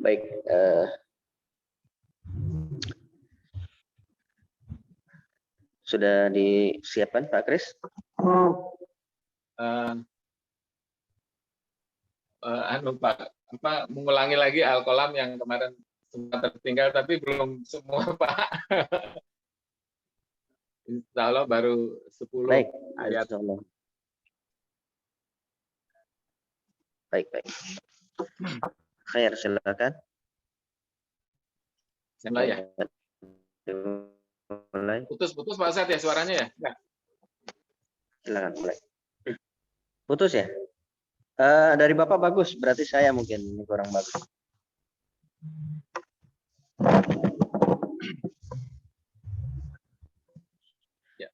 Baik, sudah disiapkan Pak Kris? Pak, mengulangi lagi Al-Qalam yang kemarin sempat tertinggal, tapi belum semua Pak. Insya Allah baru 10 Baik, ayat. insya Allah. Baik. Khair, silakan. Mulai ya? Mulai. Putus Pak Ustadz ya suaranya ya? Ya. Silakan mulai. Putus ya? Dari Bapak bagus, berarti saya mungkin kurang bagus. Ya.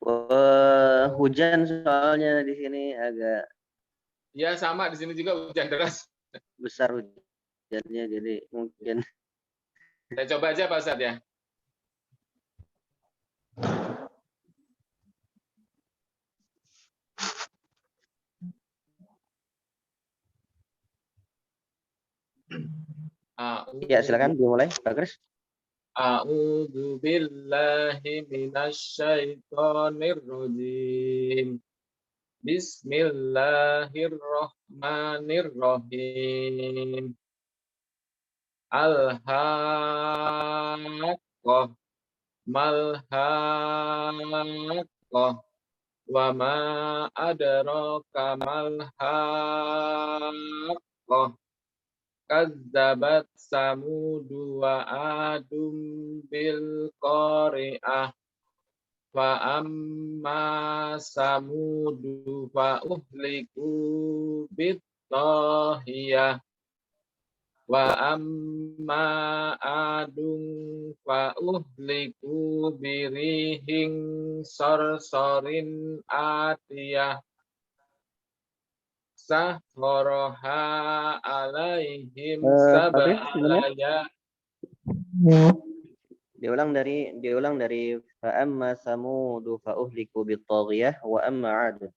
Hujan soalnya di sini agak. Ya sama di sini juga hujan deras. Besar hujannya, jadi mungkin. Saya coba aja Pak Ustadz ya. Ya, silakan dimulai, Pak Kris. A'udzu billahi minasyaitonir rajim. Bismillahirrahmanirrahim. Al-haqqah malhaqqah wa ma adraka malhaqqah. Kadzabat samudu wa adum bil qari'ah fa amma samudu fa uhliku bit tahiyah wa amma adum fa uhliku birihin sarsarin atiyah sahoroha alaihim sab'alaya. Diulang dari fa amma samudu fa uhliku bit-taghiyah wa amma 'ad.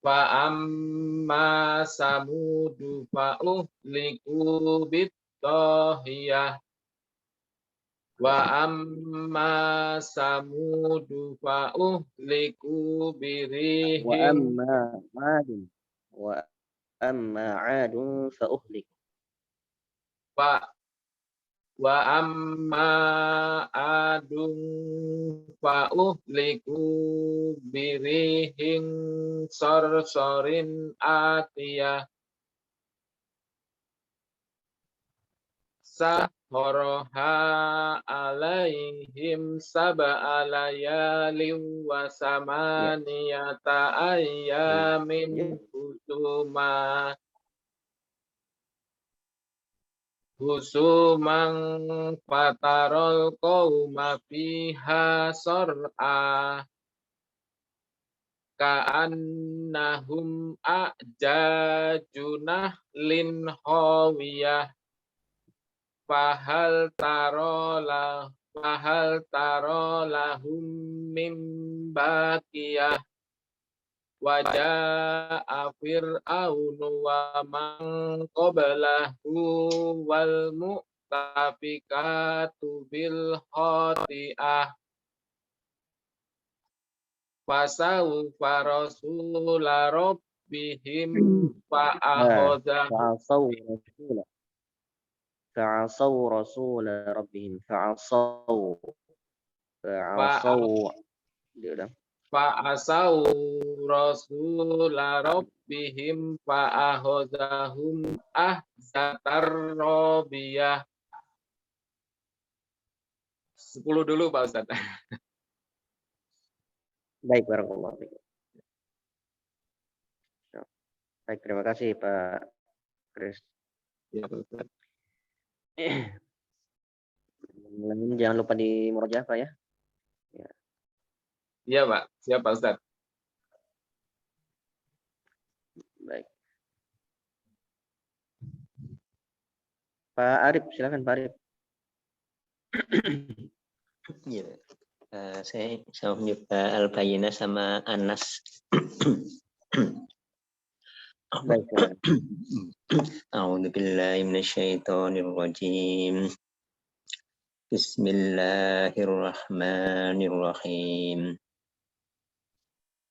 Fa amma samudu fa uhliku bit-taghiyah wa amma samudu fa uhliku birihim wa amma 'adun fa uhliku wa amma adun fa uhliku birihin sarsarin atiyah sahoroha alaihim sab'alayalin wa samaniyata ayyamin husumang fatarol qauma fiha sar'a ka'annahum a'jaju nahlin hawiyah fahal taro lahum min baqiyah waja'a fir'aunu wa man qablahu wal mu'tafikatu bil khati'ah fasawfa rasula rabbihim fa'asaw rasula rabbihim fa'asaw rasula rabbihim fa'akhadhahum ahzatar rabiyah. 10 dulu Pak Ustadz. Baik, barakallahu fiik. Baik, terima kasih Pak Kris. Ya, Pak Ustadz. Jangan lupa di murojaah Pak ya. Iya Pak, siap Pak Ustadz. Baik. Pak Arif, silakan Pak Arif. Ya, saya mencoba Al-Bayyinah sama Anas. Baik, silakan. A'udzu billahi minasyaitonir rajim. Bismillahirrahmanirrahim.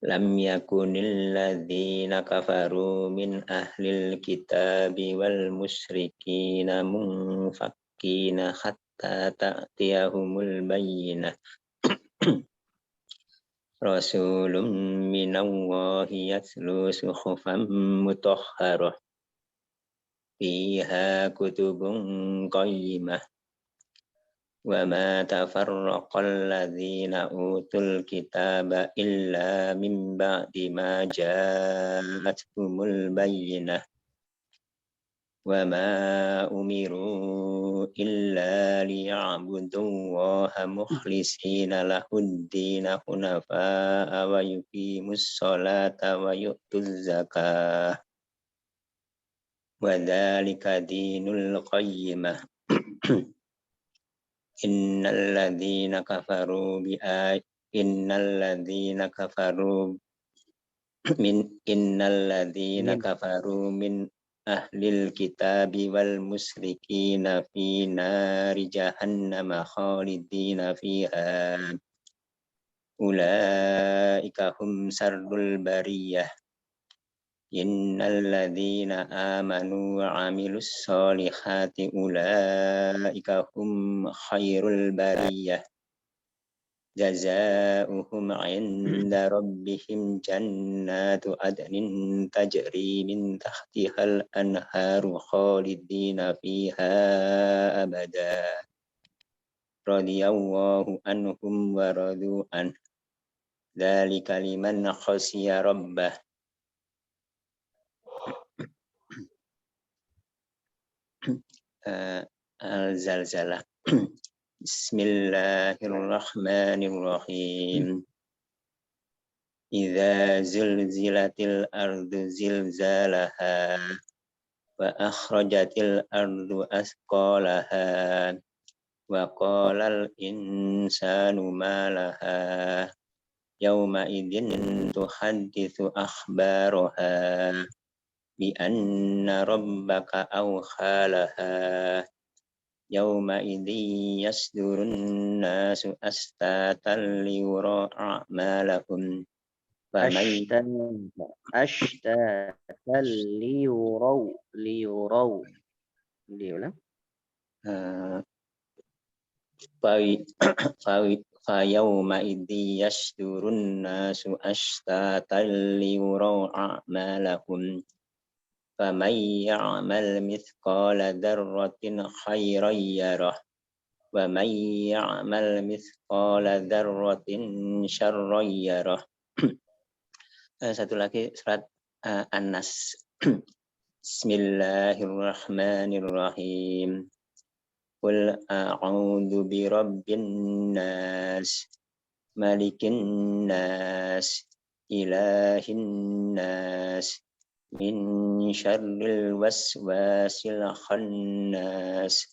Lam yakunil ladzina kafaru min ahlil kitabi wal musyrikina munfakkina hatta ta'tiyahumul bayyinah. Rasulun minallahi yatlu suhufan mutahharah fiha kutubun qayyimah wa ma tafarraqal ladzina utul kitaba illa min ba'di ma ja'atuhumul bayyinah wa ma umiru illa liya'budullaha mukhlishina lahuddina hunafa'a wa yuqimus sholata wa yu'tuz zakah wa dzalika dinul qayyimah. Innal ladzina kafaru min ahlil kitabi wal musyrikina fi nari jahannama khalidina fiha ulaika hum sarrul bariyah. Innal ladzina amanu wa 'amilus solihati ulaika hum khairul bariyah. Jazaohum 'inda rabbihim jannatu adnin tajri min tahtihal anharu khalidina fiha abada. Radiyallahu anhum wa radu an. Dzalika liman khasyiya rabbah. Al-Zalzalah. Bismillahirrahmanirrahim. Idza zulzilatil ardu zilzalaha wa akhrajatil ardu asqalaha wa qalal insanu ma laha yauma idzin tuhadditsu akhbaraha bi anna rabbaka awkhalaha yauma idzi yasdurun nasu astatan liyura a'malahum Ashtatan liyuraw. Diulang. Fa yauma idzi yasdurun nasu astatan liyura a'malahum faman ya'mal mithqala dzarratin khairan yarah wa man ya'mal mithqala dzarratin syarran yarah. Satu lagi surat An-Nas. Bismillahirrahmanirrahim. Qul a'udzu birabbin nas malikin nas ilahin nas min syarril waswasil khannas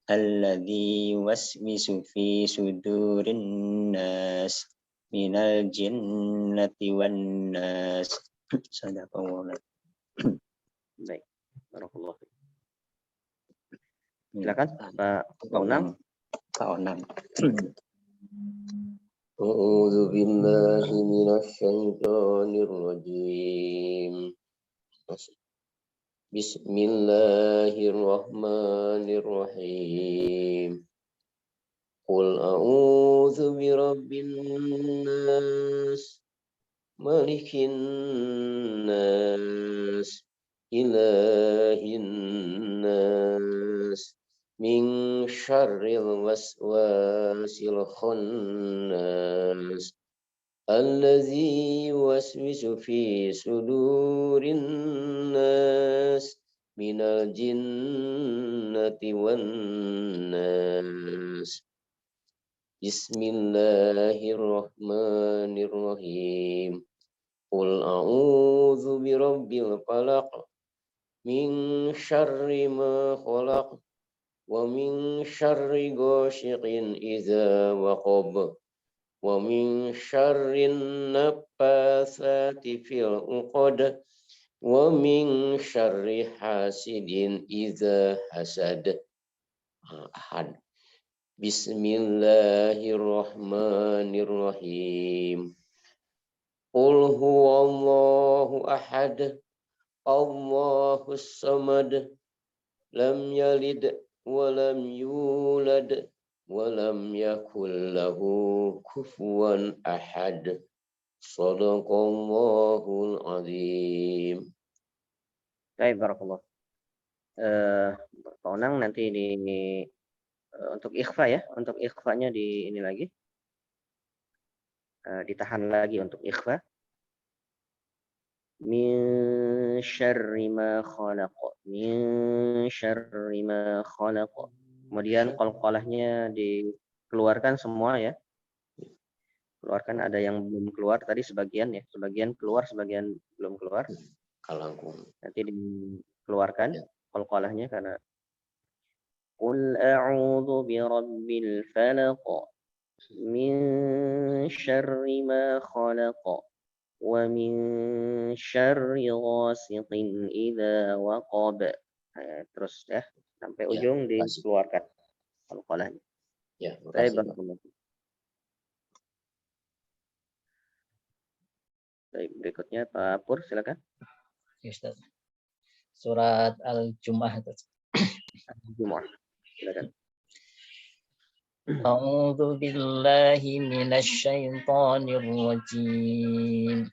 alladzi yuwaswisu fi sudurin nas minal jinnati wan nas. Sadaqallahu. Baik. Barakallahu. Silakan Pak Onang. Pak Onang. A'udzu billahi minasyaitonir rajim. Bismillahirrahmanirrahim. Qul a'udzu birabbin nas malikin nas ilahin nas min syarril waswasil khannas allazi yuwaswisu fi sudurin nas minal jinnati wan nas. Bismillahirrahmanirrahim. Qul a'udzu birabbil falaq min syarri ma khalaq wa min syarri ghasiqin idza waqab wa min syarrin naffatsati fil 'uqad Wa min syarri hasidin idza hasad. Ahad. Bismillahirrahmanirrahim. Qul huwallahu ahad. Allahus samad. Lam yalid wa lam yulad wa lam yakul lahu kufuwan ahad. Shadaqallahul azim. Baik, barakallah. Pak Onang nanti untuk ikhfa ya, untuk ikhfanya di ini lagi, ditahan lagi untuk ikhfa. Min syarri ma khalaq, min syarri ma khalaq. Kemudian qalqalahnya dikeluarkan semua ya. Keluarkan, ada yang belum keluar tadi sebagian ya, sebagian keluar, sebagian belum keluar. Kalangkung. Nanti dikeluarkan qalqalahnya karena Qul a'udzu birabbil falaq min syarri ma khalaq wa min syarri ghasiqin idza waqab. Terus ya sampai ujung dikeluarkan qalqalahnya. Ya, Baik, makasih. barakallah. Baik, berikutnya Pak Pur, silakan. Ustaz. Surat Al-Jumu'ah. Jumu'ah. Silakan. A'udzu billahi minasy syaithanir rajim.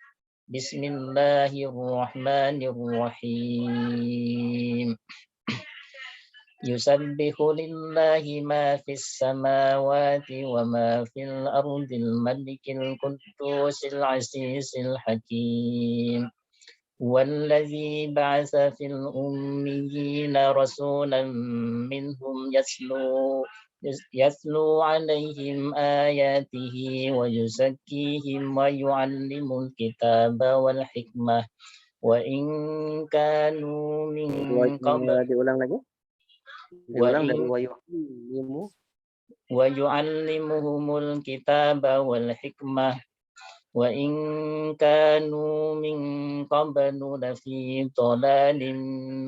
Bismillahirrahmanirrahim. Yusabbihu lillahi ma fis samawati wa ma fil ardil malikil quddusil azizil hakim. والذي بعث في الأميين رسولا منهم يتلو عليهم آياته ويزكيهم ويعلم الكتاب والحكمة وإن كانوا من قبل Diulang lagi. Diulang dari wayu'allimu. ويعلمهم الكتاب والحكمة وإن كانوا من قبل لفي ضلال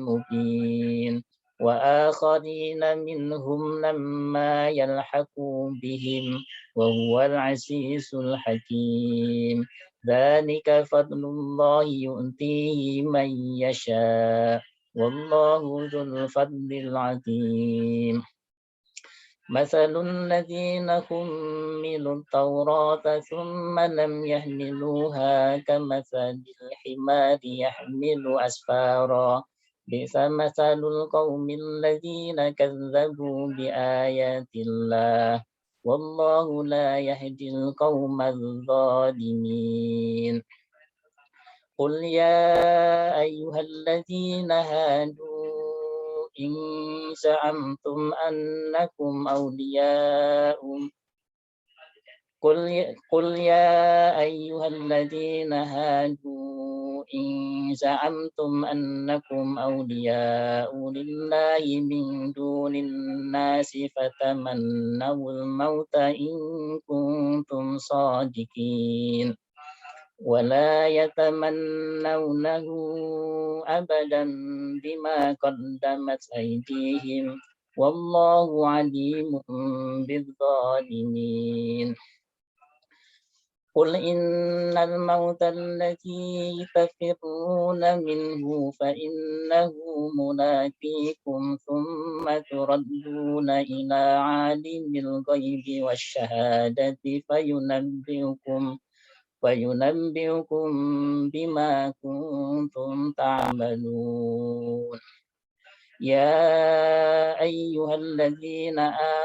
مبين وآخرين منهم لما يلحقوا بهم وهو العزيز الحكيم ذلك فضل الله يؤتيه من يشاء والله ذو الفضل العظيم مثل الذين حملوا التوراة ثم لم يحملوها كمثل الحمار يحمل أسفارا بئس مثل القوم الذين كذبوا بآيات الله والله لا يهدي القوم الظالمين قل يا أيها الذين هادوا إن زعمتم أنكم أولياء قل يا أيها الذين هادوا إن زعمتم أنكم أولياء لله من دون الناس فتمنوا الموت إن كنتم صادقين ولا يتمنونه أبدا بما قدمت أيديهم والله عليم بالظالمين قل إن الموت الذي تفرون منه فإنه ملاقيكم ثم تردون إلى عالم الغيب والشهادة فينبئكم بما كنتم تعملون يا أيها الذين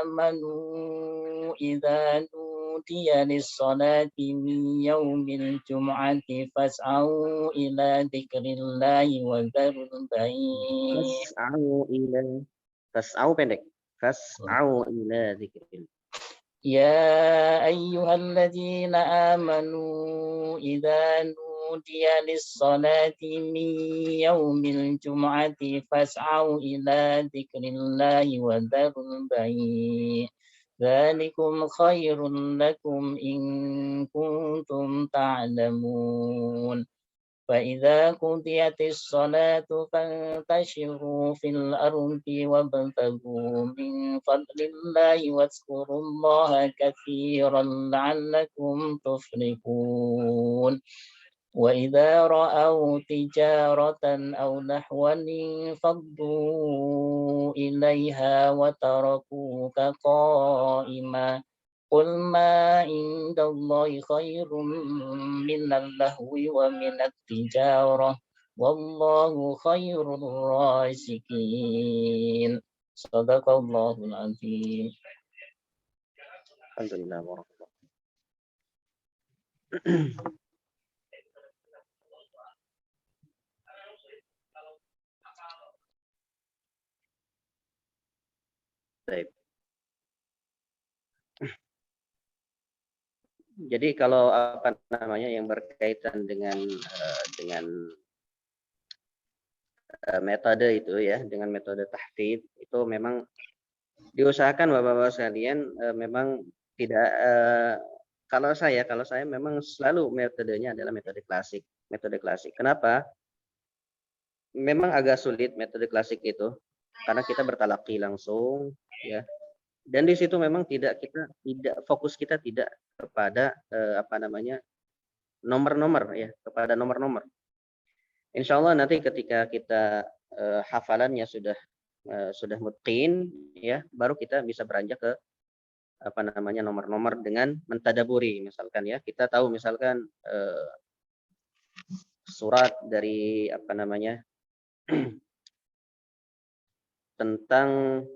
آمنوا إذا نودي للصلاة من يوم الجمعة فاسعوا إلى ذكر الله وذروا البيع Fas'au pendek. Fas'au ila dzikril. يا أيها الذين آمنوا إذا نودي للصلاة من يوم الجمعة فاسعوا إلى ذكر الله وذروا البيع ذلكم خير لكم إن كنتم تعلمون فإذا قضيت الصلاة فانتشروا في الأرض وابتغوا من فضل الله واذكروا الله كثيرا لعلكم تفلحون وإذا رأوا تجارة أو لهوا انفضوا إليها وتركوك قائما قل ما عند الله خير من اللهو ومن التجارة والله خير الرازقين صدق الله العظيم. Alhamdulillah warahmatullahi. Baik. Jadi kalau apa namanya yang berkaitan dengan metode itu ya, dengan metode tahfidz itu memang diusahakan Bapak-bapak sekalian memang tidak kalau saya memang selalu metodenya adalah metode klasik. Kenapa? Memang agak sulit metode klasik itu karena kita bertalaki langsung ya. Dan di situ memang fokus kita tidak kepada apa namanya nomor-nomor ya, kepada nomor-nomor. Insya Allah nanti ketika kita hafalannya sudah mutqin ya, baru kita bisa beranjak ke apa namanya nomor-nomor dengan mentadaburi misalkan ya. Kita tahu misalkan surat dari apa namanya tentang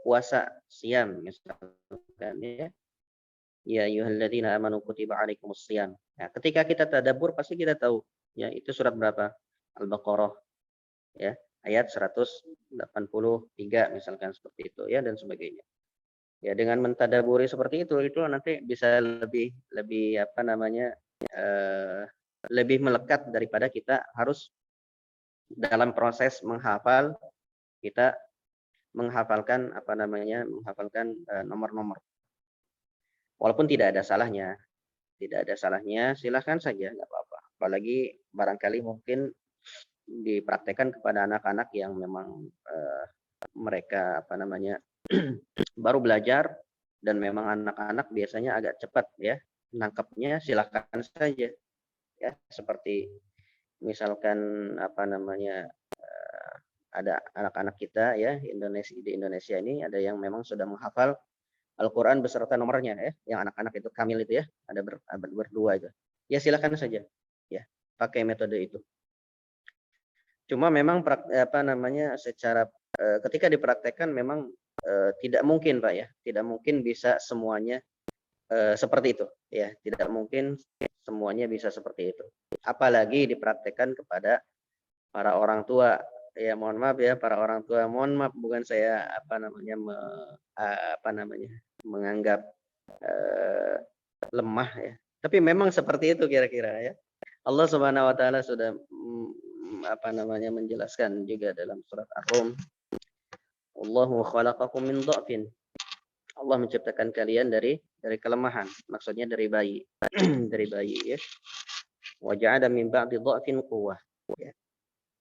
puasa siam misalkan ya. Ya ayyuhalladzina amanu kutiba alaikumus shiyam. Nah, ketika kita tadabbur pasti kita tahu ya itu surat berapa? Al-Baqarah ya, ayat 183 misalkan seperti itu ya dan sebagainya. Ya dengan mentadaburi seperti itu nanti bisa lebih apa namanya lebih melekat daripada kita harus dalam proses menghafal kita menghafalkan apa namanya nomor-nomor. Walaupun tidak ada salahnya, silahkan saja, nggak apa-apa. Apalagi barangkali mungkin dipraktekkan kepada anak-anak yang memang mereka apa namanya baru belajar dan memang anak-anak biasanya agak cepat ya nangkapnya, silahkan saja ya seperti misalkan apa namanya ada anak-anak kita ya di Indonesia ini ada yang memang sudah menghafal Al-Quran beserta nomornya ya, yang anak-anak itu kamil itu ya, ada berdua itu. Ya silakan saja ya, pakai metode itu. Cuma memang apa namanya secara ketika dipraktekkan memang tidak mungkin Pak ya, tidak mungkin bisa semuanya seperti itu ya, tidak mungkin semuanya bisa seperti itu. Apalagi dipraktekkan kepada para orang tua. Ya mohon maaf ya para orang tua, mohon maaf bukan saya apa namanya menganggap lemah ya. Tapi memang seperti itu kira-kira ya. Allah Subhanahu wa taala sudah apa namanya menjelaskan juga dalam surat Ar-Rum. Allahu khalaqakum min dha'fin. Allah menciptakan kalian dari kelemahan, maksudnya dari bayi. Dari bayi ya. Wa ja'ala min ba'di dha'fin quwwah. Ya.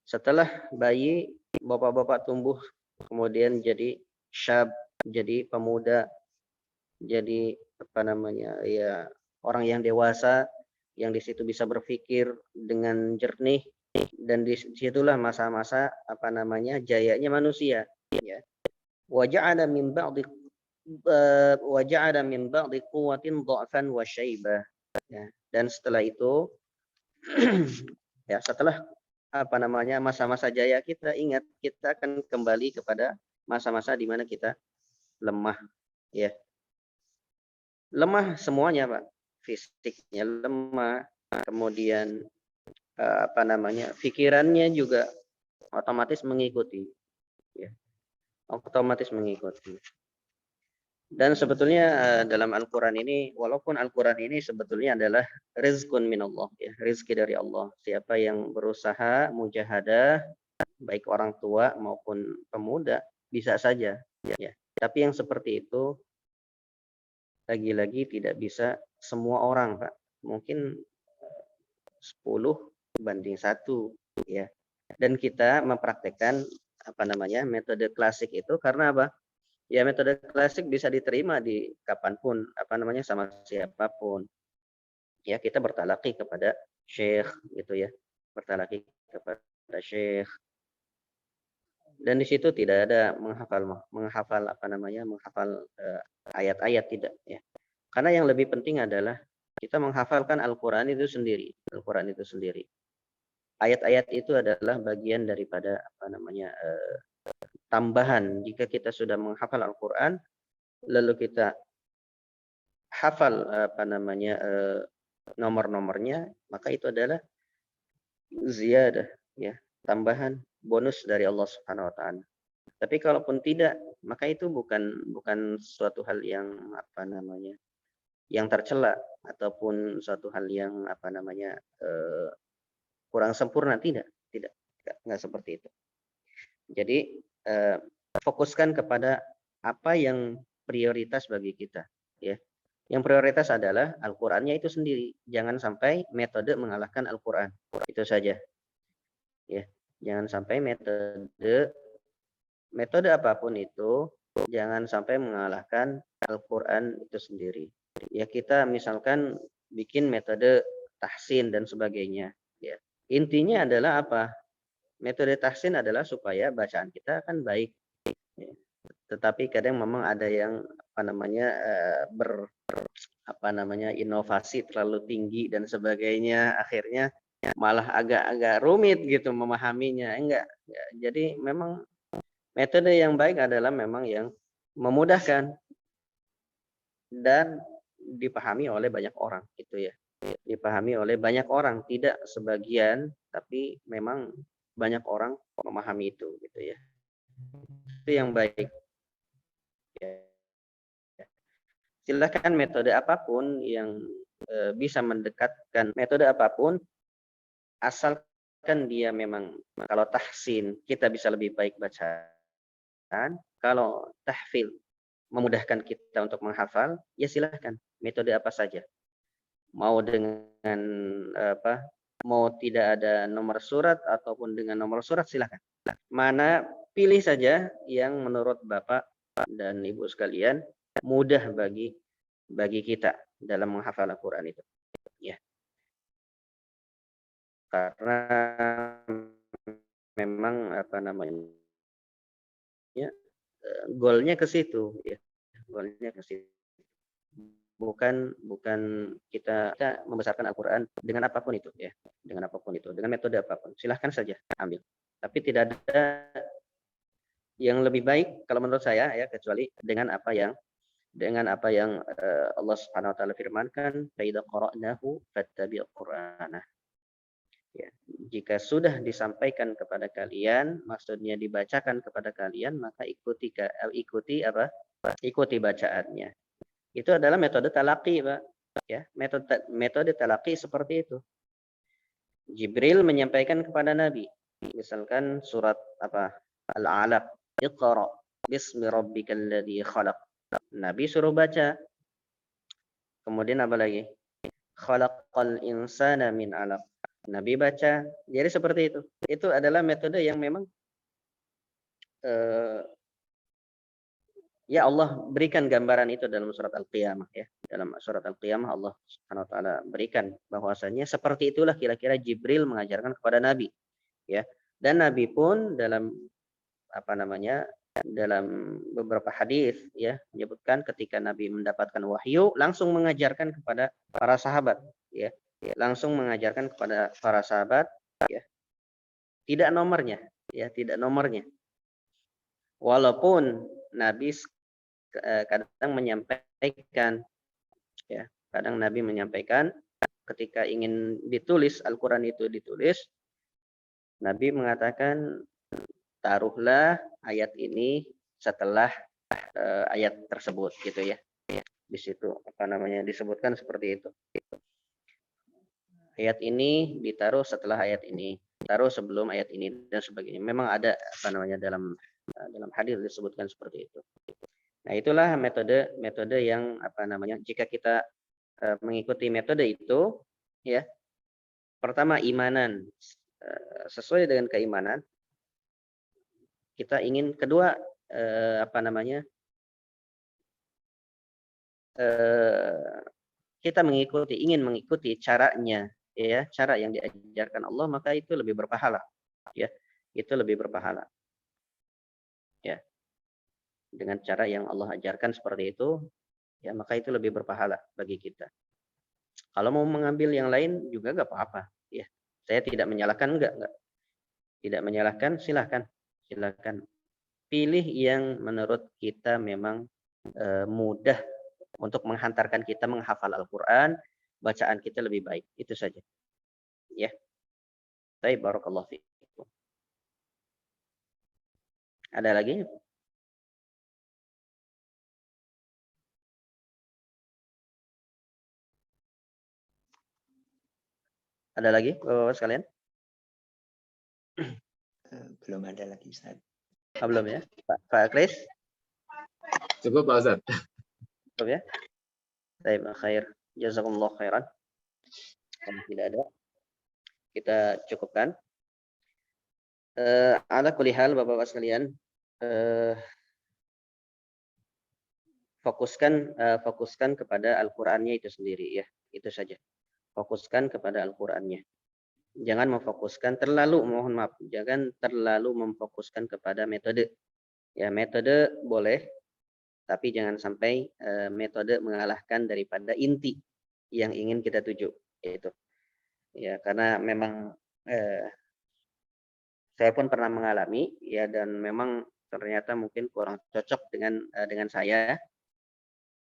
Setelah bayi, bapak-bapak tumbuh, kemudian jadi syab, jadi pemuda, jadi apa namanya ya orang yang dewasa, yang di situ bisa berpikir dengan jernih, dan di situlah masa-masa apa namanya jayanya manusia. Ya. Wa ja'ala min ba'di quwwatin dha'fan wa syaibah. Ya. Dan setelah itu, ya setelah apa namanya masa-masa jaya kita, ingat kita akan kembali kepada masa-masa di mana kita lemah ya, lemah semuanya Pak, fisiknya lemah, kemudian apa namanya pikirannya juga otomatis mengikuti ya, otomatis mengikuti. Dan sebetulnya dalam Al-Quran ini, walaupun Al-Quran ini sebetulnya adalah rizqun minallah, ya, rizki dari Allah. Siapa yang berusaha mujahadah, baik orang tua maupun pemuda, bisa saja. Ya. Tapi yang seperti itu, lagi-lagi tidak bisa semua orang, Pak. Mungkin 10 banding 1 ya. Dan kita mempraktekkan metode klasik itu karena apa? Ya metode klasik bisa diterima di kapanpun sama siapapun. Ya kita bertalaki kepada syekh gitu ya. Bertalaki kepada syekh. Dan di situ tidak ada menghafal ayat-ayat tidak ya. Karena yang lebih penting adalah kita menghafalkan Al-Qur'an itu sendiri. Al-Qur'an itu sendiri. Ayat-ayat itu adalah bagian daripada tambahan. Jika kita sudah menghafal Al-Qur'an lalu kita hafal nomor-nomornya, maka itu adalah ziyadah ya, tambahan bonus dari Allah Subhanahu wa taala. Tapi kalaupun tidak, maka itu bukan suatu hal yang yang tercela ataupun suatu hal yang kurang sempurna, tidak seperti itu. Jadi fokuskan kepada apa yang prioritas bagi kita ya. Yang prioritas adalah Al-Qur'annya itu sendiri. Jangan sampai metode mengalahkan Al-Qur'an. Itu saja. Ya. Jangan sampai metode apapun itu jangan sampai mengalahkan Al-Qur'an itu sendiri. Ya kita misalkan bikin metode tahsin dan sebagainya ya. Intinya adalah apa? Metode tahsin adalah supaya bacaan kita kan baik. Ya. Tetapi kadang memang ada yang inovasi terlalu tinggi dan sebagainya, akhirnya malah agak rumit gitu memahaminya. Enggak. Ya, jadi memang metode yang baik adalah memang yang memudahkan dan dipahami oleh banyak orang gitu ya. Dipahami oleh banyak orang, tidak sebagian, tapi memang banyak orang memahami itu gitu ya. Itu yang baik. Ya. Silakan metode apapun yang bisa mendekatkan metode apapun, asalkan dia memang, kalau tahsin kita bisa lebih baik bacaan, kalau tahfidz memudahkan kita untuk menghafal, ya silahkan metode apa saja. Mau dengan mau tidak ada nomor surat ataupun dengan nomor surat, silahkan. Mana pilih saja yang menurut Bapak dan Ibu sekalian mudah bagi kita dalam menghafal Al-Qur'an itu. Ya. Karena memang goalnya ke situ ya. Goalnya ke situ. Bukan kita membesarkan Al-Qur'an dengan apapun itu ya. Dengan apapun itu, dengan metode apapun. Silahkan saja ambil. Tapi tidak ada yang lebih baik kalau menurut saya ya, kecuali dengan apa yang Allah Subhanahu wa taala firmankan, fa idza qara'nahu fattabi' qur'anah. Ya, jika sudah disampaikan kepada kalian, maksudnya dibacakan kepada kalian, maka ikuti bacaannya. Itu adalah metode talaqi, Pak. Ya, metode talaqi seperti itu. Jibril menyampaikan kepada Nabi, misalkan surat Al-Alaq, Iqra bismi rabbikal ladzi khalaq. Nabi suruh baca. Kemudian apa lagi? Khalaqal insana min 'alaq. Nabi baca. Jadi seperti itu. Itu adalah metode yang memang ya Allah berikan gambaran itu dalam surat Al-Qiyamah ya. Dalam surat Al-Qiyamah Allah Subhanahu wa taala berikan bahwasanya seperti itulah kira-kira Jibril mengajarkan kepada Nabi ya. Dan Nabi pun dalam dalam beberapa hadis ya menyebutkan ketika Nabi mendapatkan wahyu langsung mengajarkan kepada para sahabat ya. Langsung mengajarkan kepada para sahabat ya. Tidak nomornya. Walaupun Nabi kadang menyampaikan ya, kadang Nabi menyampaikan ketika ingin ditulis Al-Qur'an itu ditulis, Nabi mengatakan taruhlah ayat ini setelah ayat tersebut gitu ya. Di situ disebutkan seperti itu. Ayat ini ditaruh setelah ayat ini, taruh sebelum ayat ini dan sebagainya. Memang ada dalam hadis disebutkan seperti itu. Nah, itulah metode yang jika kita mengikuti metode itu ya, Pertama, imanan. Sesuai dengan keimanan. Kita ingin, kedua, kita ingin mengikuti caranya, ya, cara yang diajarkan Allah, maka itu lebih berpahala, ya. Itu lebih berpahala. Ya. Dengan cara yang Allah ajarkan seperti itu, ya, maka itu lebih berpahala bagi kita. Kalau mau mengambil yang lain juga nggak apa-apa, ya. Saya tidak menyalahkan, enggak. Tidak menyalahkan, silakan. Pilih yang menurut kita memang mudah untuk menghantarkan kita menghafal Al-Qur'an, bacaan kita lebih baik. Itu saja. Ya. Baik, barakallahu fiikum. Ada lagi? Ada lagi, Bapak-bapak sekalian? Belum ada lagi, Ustaz. Belum ya? Pak Kris? Cukup Pak Ustaz. Cukup ya? Baik, khair. Jazakumullah khairan. Kalau tidak ada, kita cukupkan. Ala kulli hal, Bapak-bapak sekalian, fokuskan kepada Al-Qur'annya itu sendiri, ya. Itu saja. Fokuskan kepada Al-Qur'annya. Jangan jangan terlalu memfokuskan kepada metode. Ya, metode boleh, tapi jangan sampai metode mengalahkan daripada inti yang ingin kita tuju, yaitu. Ya, karena memang saya pun pernah mengalami, ya, dan memang ternyata mungkin kurang cocok dengan saya,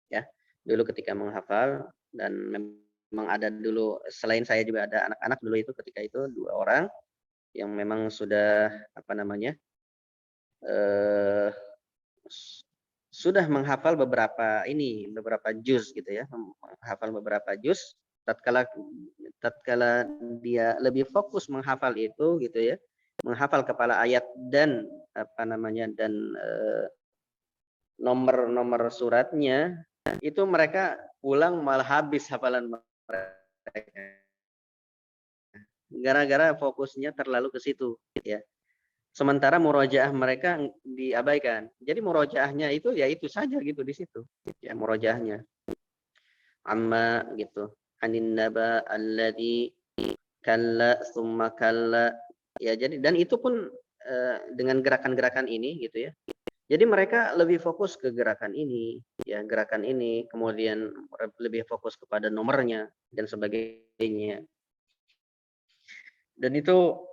ya. Dulu ketika menghafal, dan memang ada dulu, selain saya juga ada anak-anak dulu itu, ketika itu 2 orang yang memang sudah sudah menghafal beberapa juz gitu ya, menghafal beberapa juz. Tatkala dia lebih fokus menghafal itu gitu ya, menghafal kepala ayat dan nomor suratnya, itu mereka pulang malah habis hafalan mereka. Gara-gara fokusnya terlalu ke situ, ya. Sementara murojaah mereka diabaikan. Jadi murojaahnya itu ya itu saja gitu di situ. Ya, murojaahnya. Amma gitu. Anin naba alladzi kalla summa kalla. Ya, jadi, dan itu pun dengan gerakan-gerakan ini gitu ya. Jadi mereka lebih fokus ke gerakan ini, ya, gerakan ini, kemudian lebih fokus kepada nomornya dan sebagainya. Dan itu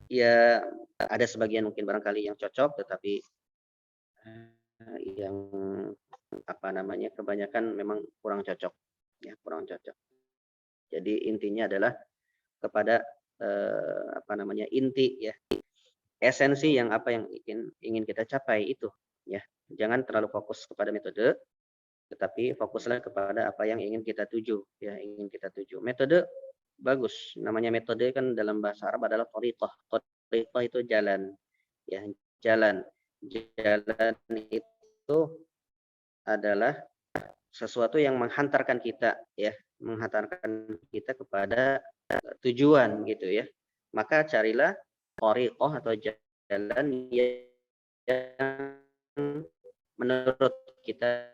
ya, ada sebagian mungkin barangkali yang cocok, tetapi yang kebanyakan memang kurang cocok, ya, kurang cocok. Jadi intinya adalah kepada inti, ya, esensi yang ingin kita capai itu, ya. Jangan terlalu fokus kepada metode, tetapi fokuslah kepada apa yang ingin kita tuju, ya, ingin kita tuju. Metode bagus, namanya metode kan dalam bahasa Arab adalah thariqah. Thariqah itu jalan, ya, jalan itu adalah sesuatu yang menghantarkan kita, ya, menghantarkan kita kepada tujuan gitu ya. Maka carilah thariqah atau jalan yang menurut kita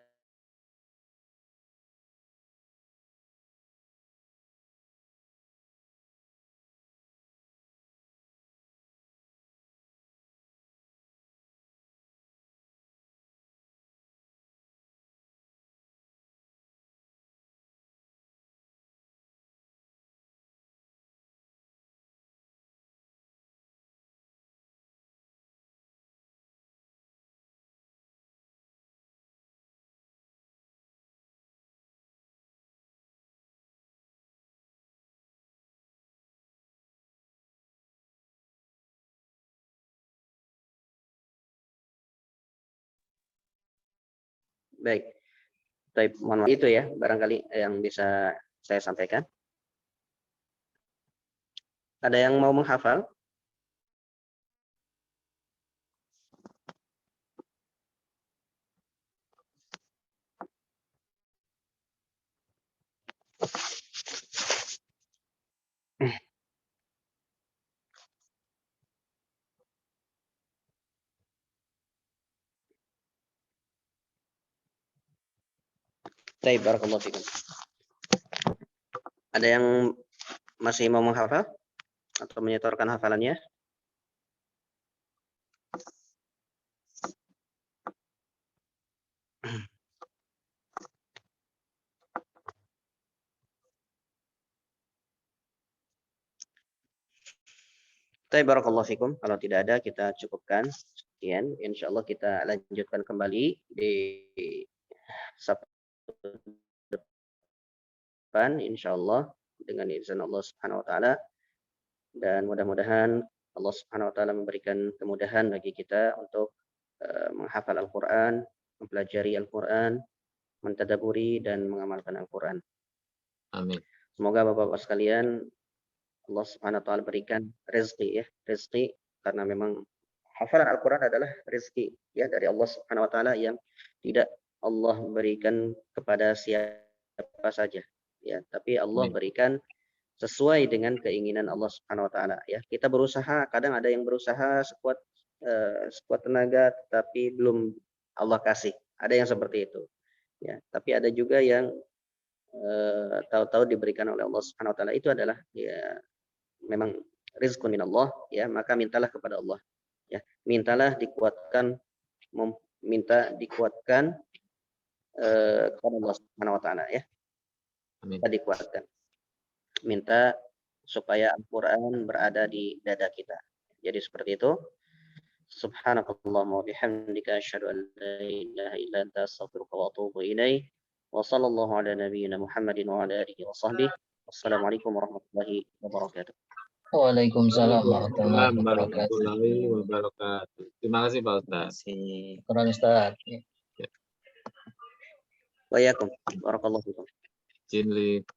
baik. Mohon maaf, itu ya barangkali yang bisa saya sampaikan. Ada yang mau menghafal? Baik, barakallahu fikum. Ada yang masih mau menghafal atau menyetorkan hafalannya? Baik, barakallahu fikum. Kalau tidak ada, kita cukupkan. Sekian. Insyaallah kita lanjutkan kembali di Sabtu depan, insyaallah dengan izin Allah Subhanahu wa taala. Dan mudah-mudahan Allah Subhanahu wa taala memberikan kemudahan bagi kita untuk menghafal Al-Qur'an, mempelajari Al-Qur'an, mentadaburi dan mengamalkan Al-Qur'an. Amin. Semoga Bapak-bapak sekalian Allah Subhanahu wa taala berikan rezeki ya, rezeki karena memang hafalan Al-Qur'an adalah rezeki ya dari Allah Subhanahu wa taala yang tidak Allah berikan kepada siapa saja ya, tapi Allah Amin. berikan sesuai dengan keinginan Allah Subhanahu wa taala ya. Kita berusaha, kadang ada yang berusaha sekuat tenaga tapi belum Allah kasih. Ada yang seperti itu. Ya, tapi ada juga yang tahu-tahu diberikan oleh Allah Subhanahu wa taala. Itu adalah ya memang rizqun min Allah ya, maka mintalah kepada Allah. Ya, mintalah dikuatkan, minta dikuatkan kepada Allah Subhanahu wa taala ya. Amin. Kita dikuatkan. Minta supaya Al-Qur'an berada di dada kita. Jadi seperti itu. Subhanakallahumma wa bihamdika asyhadu an la ilaha illa anta astaghfiruka wa atubu ilaik. Wa sallallahu ala nabiyyina Muhammadin wa ala alihi wa sahbihi. Wassalamualaikum warahmatullahi wabarakatuh. Waalaikumsalam warahmatullahi Waalaikumsalam wabarakatuh. warahmatullahi wabarakatuh. Terima kasih Pak Ustaz. Quran Ustaz. Wa iyyakum. Barakallahu fikum. Jinli.